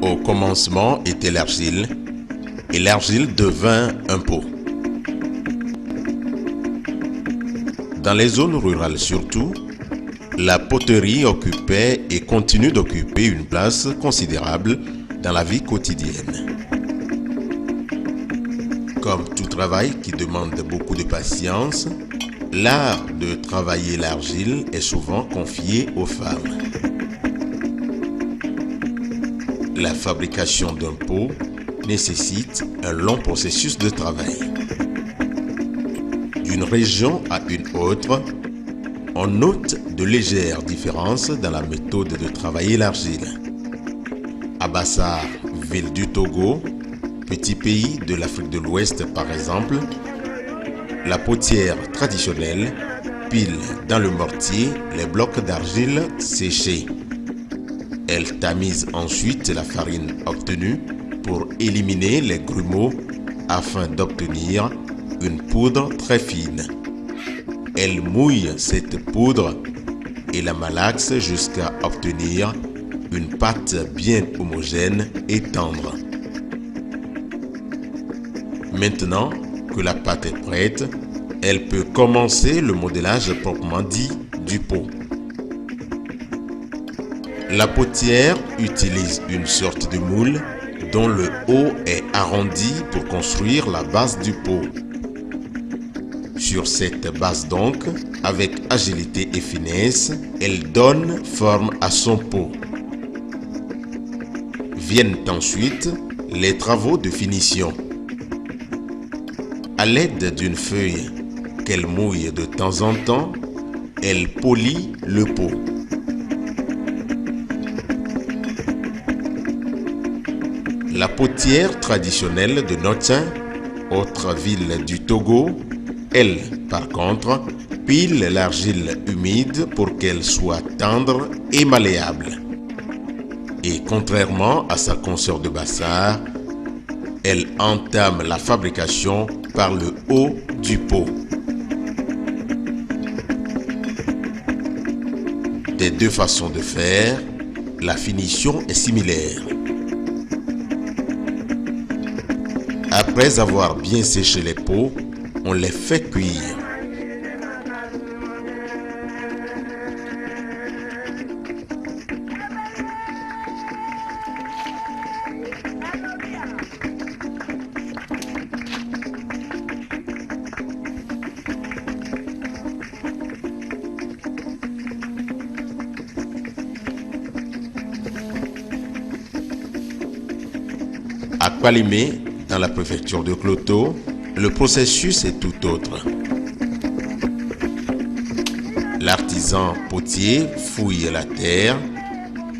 Au commencement était l'argile, et l'argile devint un pot. Dans les zones rurales surtout, la poterie occupait et continue d'occuper une place considérable dans la vie quotidienne. Comme tout travail qui demande beaucoup de patience, l'art de travailler l'argile est souvent confié aux femmes. La fabrication d'un pot nécessite un long processus de travail. D'une région à une autre, on note de légères différences dans la méthode de travailler l'argile. À Bassar, ville du Togo, petit pays de l'Afrique de l'Ouest par exemple, la potière traditionnelle pile dans le mortier les blocs d'argile séchés. Elle tamise ensuite la farine obtenue pour éliminer les grumeaux afin d'obtenir une poudre très fine. Elle mouille cette poudre et la malaxe jusqu'à obtenir une pâte bien homogène et tendre. Maintenant que la pâte est prête, elle peut commencer le modelage proprement dit du pot. La potière utilise une sorte de moule dont le haut est arrondi pour construire la base du pot. Sur cette base donc, avec agilité et finesse, elle donne forme à son pot. Viennent ensuite les travaux de finition. À l'aide d'une feuille qu'elle mouille de temps en temps, elle polit le pot. La potière traditionnelle de Notin, autre ville du Togo, elle, par contre, pile l'argile humide pour qu'elle soit tendre et malléable. Et contrairement à sa consoeur de Bassar, elle entame la fabrication par le haut du pot. Des deux façons de faire, la finition est similaire. Après avoir bien séché les pots, on les fait cuire. À Kwalimé, dans la préfecture de Kloto, le processus est tout autre. L'artisan potier fouille la terre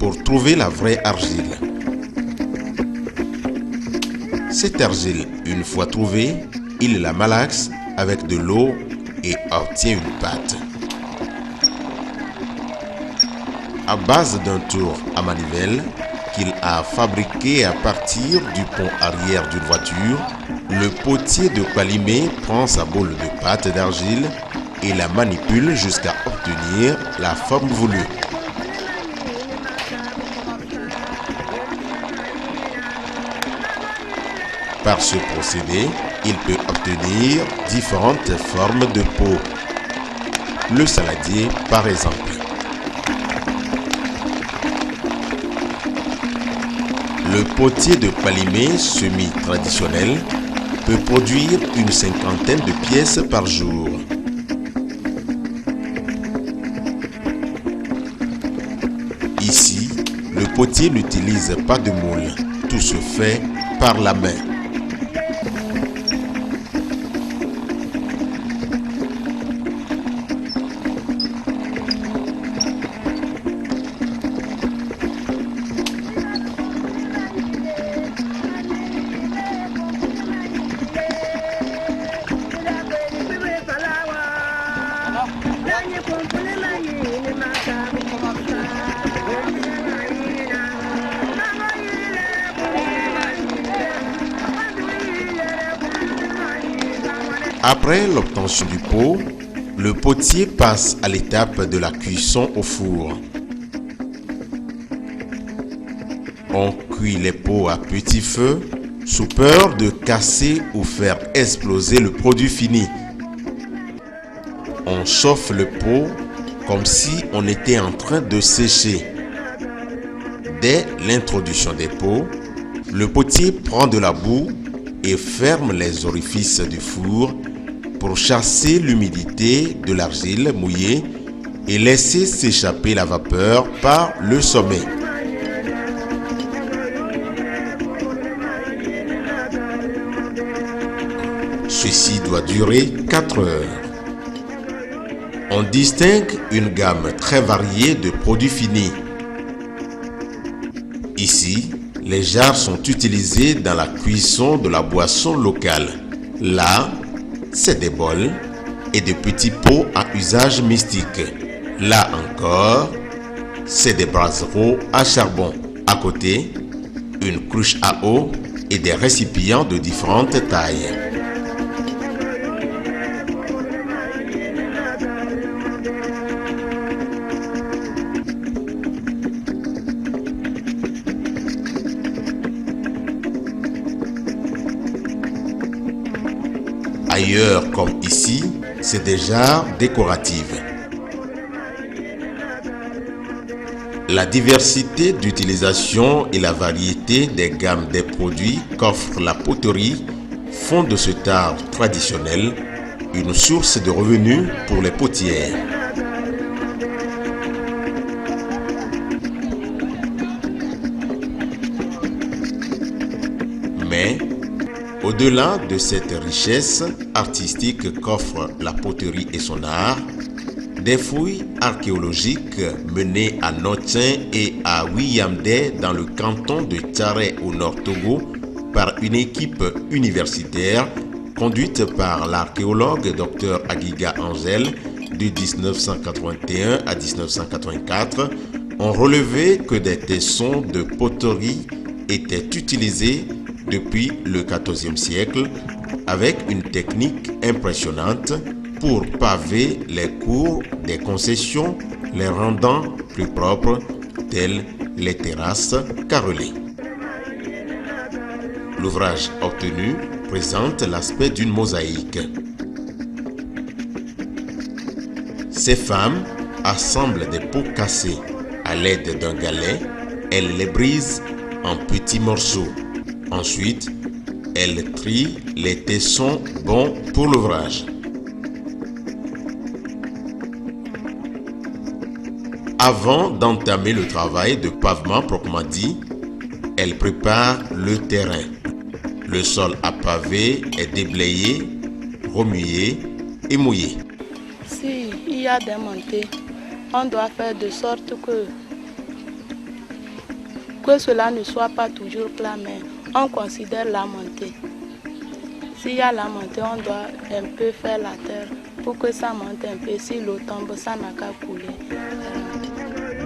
pour trouver la vraie argile. Cette argile, une fois trouvée, il la malaxe avec de l'eau et obtient une pâte. À base d'un tour à manivelle, qu'il a fabriqué à partir du pont arrière d'une voiture, le potier de Kwalimé prend sa boule de pâte d'argile et la manipule jusqu'à obtenir la forme voulue. Par ce procédé, il peut obtenir différentes formes de pot. Le saladier, par exemple. Le potier de Kwalimé semi-traditionnel peut produire une cinquantaine de pièces par jour. Ici, le potier n'utilise pas de moule, tout se fait par la main. Après l'obtention du pot, le potier passe à l'étape de la cuisson au four. On cuit les pots à petit feu sous peur de casser ou faire exploser le produit fini. On chauffe le pot comme si on était en train de sécher. Dès l'introduction des pots, le potier prend de la boue et ferme les orifices du four pour chasser l'humidité de l'argile mouillée et laisser s'échapper la vapeur par le sommet. Ceci doit durer 4 heures. On distingue une gamme très variée de produits finis. Ici, les jarres sont utilisées dans la cuisson de la boisson locale. Là, c'est des bols et de petits pots à usage mystique. Là encore, c'est des brasserots à charbon. À côté, une cruche à eau et des récipients de différentes tailles. Ailleurs comme ici, c'est des jarres décoratives. La diversité d'utilisation et la variété des gammes des produits qu'offre la poterie font de cet art traditionnel une source de revenus pour les potières. Mais au-delà de cette richesse artistique qu'offre la poterie et son art, des fouilles archéologiques menées à Notin et à Wiyamde dans le canton de Tchare au Nord Togo par une équipe universitaire conduite par l'archéologue Dr Agiga Angel de 1981 à 1984 ont relevé que des tessons de poterie étaient utilisés depuis le XIVe siècle avec une technique impressionnante pour paver les cours des concessions, les rendant plus propres, telles les terrasses carrelées. L'ouvrage obtenu présente l'aspect d'une mosaïque. Ces femmes assemblent des pots cassés. À l'aide d'un galet, elles les brisent en petits morceaux. Ensuite, elles trient les tessons bons pour l'ouvrage. Avant d'entamer le travail de pavement proprement dit, elles préparent le terrain. Le sol à pavé est déblayé, remué et mouillé. S'il y a des montées, on doit faire de sorte que cela ne soit pas toujours plat, mais on considère la montée. S'il y a la montée, on doit un peu faire la terre pour que ça monte un peu. Si l'eau tombe, ça n'a qu'à couler.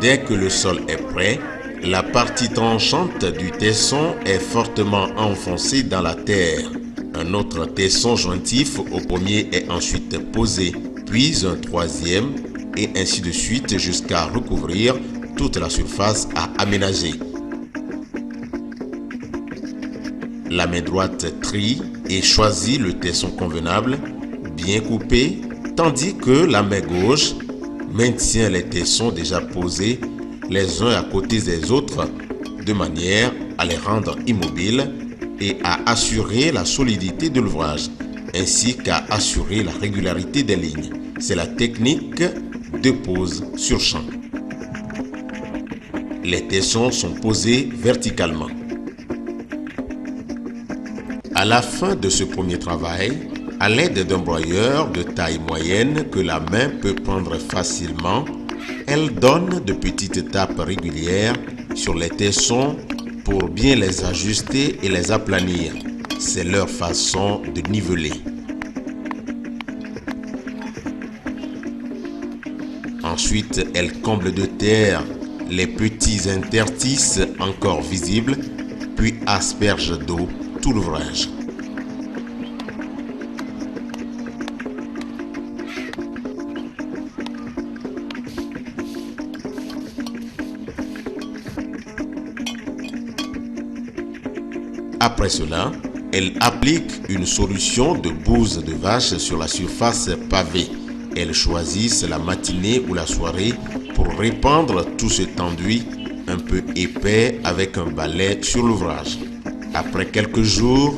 Dès que le sol est prêt, la partie tranchante du tesson est fortement enfoncée dans la terre. Un autre tesson jointif au premier est ensuite posé, puis un troisième, et ainsi de suite jusqu'à recouvrir toute la surface à aménager. La main droite trie et choisit le tesson convenable, bien coupé, tandis que la main gauche maintient les tessons déjà posés les uns à côté des autres de manière à les rendre immobiles et à assurer la solidité de l'ouvrage, ainsi qu'à assurer la régularité des lignes. C'est la technique de pose sur champ. Les tessons sont posés verticalement. À la fin de ce premier travail, à l'aide d'un broyeur de taille moyenne que la main peut prendre facilement, elle donne de petites tapes régulières sur les tessons pour bien les ajuster et les aplanir. C'est leur façon de niveler. Ensuite, elle comble de terre les petits interstices encore visibles, puis asperge d'eau tout l'ouvrage. Après cela, elle applique une solution de bouse de vache sur la surface pavée. Elles choisissent la matinée ou la soirée pour répandre tout cet enduit un peu épais avec un balai sur l'ouvrage. Après quelques jours,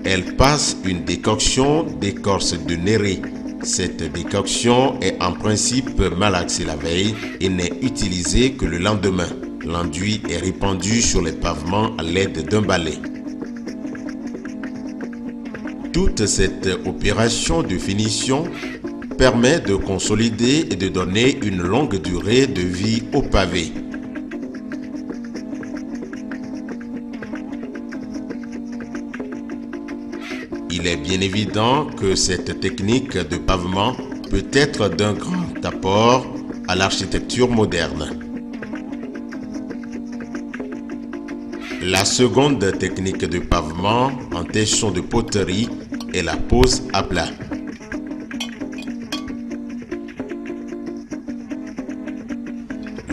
elle passe une décoction d'écorce de néré. Cette décoction est en principe malaxée la veille et n'est utilisée que le lendemain. L'enduit est répandu sur les pavements à l'aide d'un balai. Toute cette opération de finition permet de consolider et de donner une longue durée de vie au pavé. Il est bien évident que cette technique de pavement peut être d'un grand apport à l'architecture moderne. La seconde technique de pavement en tesson de poterie est la pose à plat.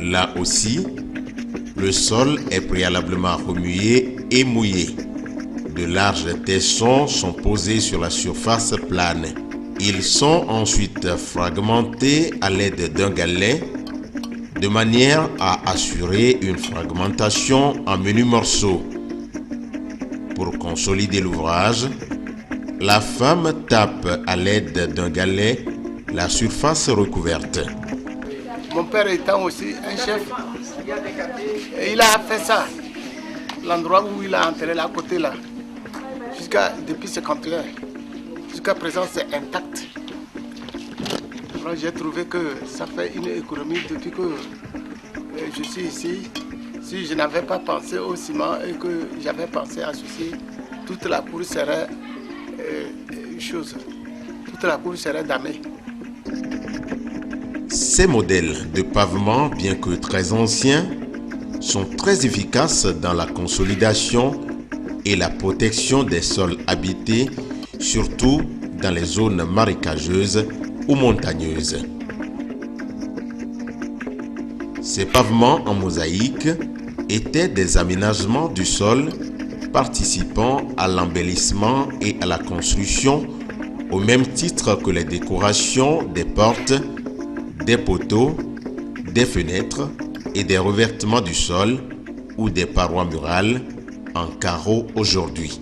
Là aussi, le sol est préalablement remué et mouillé. De larges tessons sont posés sur la surface plane. Ils sont ensuite fragmentés à l'aide d'un galet de manière à assurer une fragmentation en menus morceaux. Pour consolider l'ouvrage, la femme tape à l'aide d'un galet la surface recouverte. Mon père étant aussi un chef, et il a fait ça, l'endroit où il a enterré là, à côté là, depuis 51. Jusqu'à présent, c'est intact. Alors j'ai trouvé que ça fait une économie depuis que je suis ici. Si je n'avais pas pensé au ciment et que j'avais pensé à ceci, toute la cour serait toute la cour serait damée. Ces modèles de pavement, bien que très anciens, sont très efficaces dans la consolidation et la protection des sols habités, surtout dans les zones marécageuses ou montagneuses. Ces pavements en mosaïque étaient des aménagements du sol participant à l'embellissement et à la construction au même titre que les décorations des portes, des poteaux, des fenêtres et des revêtements du sol ou des parois murales en carreaux aujourd'hui.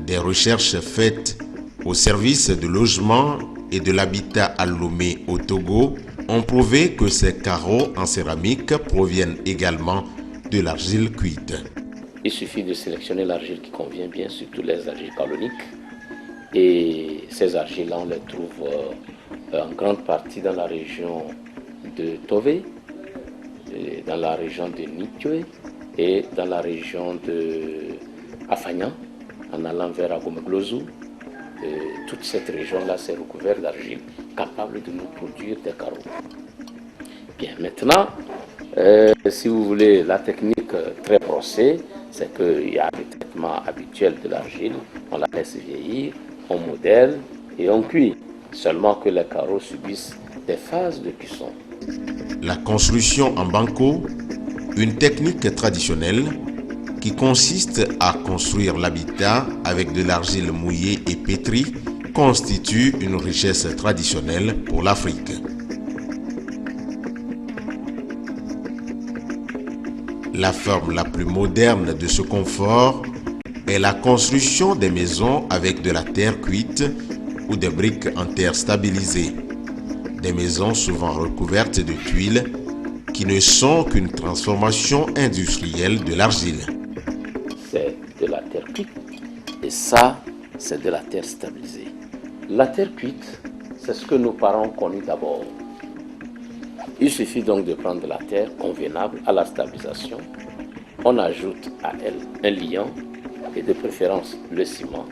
Des recherches faites au service de logement et de l'habitat à Lomé au Togo ont prouvé que ces carreaux en céramique proviennent également de l'argile cuite. Il suffit de sélectionner l'argile qui convient bien, surtout les argiles coloniques. Et ces argiles-là, on les trouve en grande partie dans la région de Tové, dans la région de Nitue et dans la région de Afagnan, en allant vers Agomeglozu. Toute cette région-là s'est recouverte d'argile, capable de nous produire des carreaux. Bien, maintenant, si vous voulez, la technique très brossée, c'est qu'il y a le traitement habituel de l'argile, on la laisse vieillir, on modèle et on cuit. Seulement que les carreaux subissent des phases de cuisson. La construction en banco, une technique traditionnelle qui consiste à construire l'habitat avec de l'argile mouillée et pétrie, constitue une richesse traditionnelle pour l'Afrique. La forme la plus moderne de ce confort est la construction des maisons avec de la terre cuite ou des briques en terre stabilisée. Des maisons souvent recouvertes de tuiles qui ne sont qu'une transformation industrielle de l'argile. C'est de la terre cuite et ça, c'est de la terre stabilisée. La terre cuite, c'est ce que nos parents ont connu d'abord. Il suffit donc de prendre la terre convenable à la stabilisation. On ajoute à elle un liant et de préférence le ciment.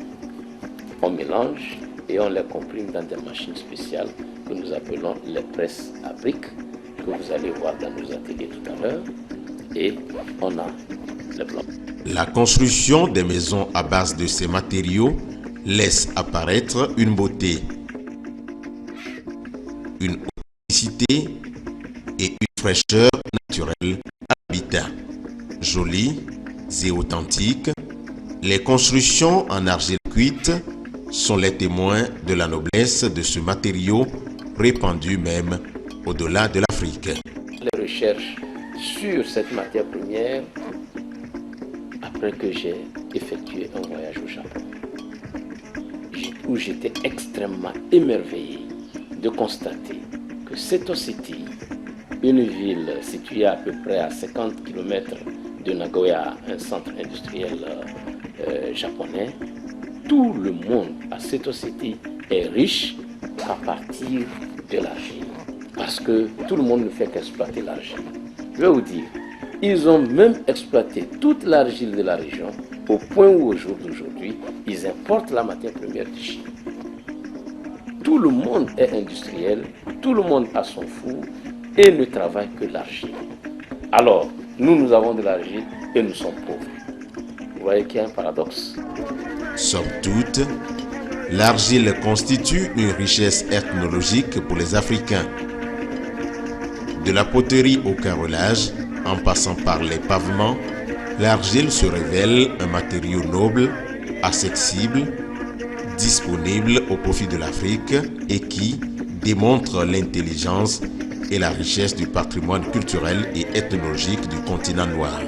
On mélange et on les comprime dans des machines spéciales que nous appelons les presses à briques, que vous allez voir dans nos ateliers tout à l'heure. Et on a le plan. La construction des maisons à base de ces matériaux laisse apparaître une beauté, une authenticité et une fraîcheur naturelle à l'habitat. Joli, et authentiques, les constructions en argile cuite sont les témoins de la noblesse de ce matériau répandu même au-delà de l'Afrique. Les recherches sur cette matière première après que j'ai effectué un voyage au Japon, où j'étais extrêmement émerveillé de constater que Seto City, une ville située à peu près à 50 km de Nagoya, un centre industriel japonais, tout le monde à Seto City est riche à partir de l'argile. Parce que tout le monde ne fait qu'exploiter l'argile. Je vais vous dire, ils ont même exploité toute l'argile de la région au point où au jour d'aujourd'hui, ils importent la matière première de Chine. Tout le monde est industriel, tout le monde a son four et ne travaille que l'argile. Alors, nous avons de l'argile et nous sommes pauvres. Vous voyez qu'il y a un paradoxe. Somme toute, l'argile constitue une richesse ethnologique pour les Africains. De la poterie au carrelage, en passant par les pavements, l'argile se révèle un matériau noble, accessible, disponible au profit de l'Afrique et qui démontre l'intelligence et la richesse du patrimoine culturel et ethnologique du continent noir.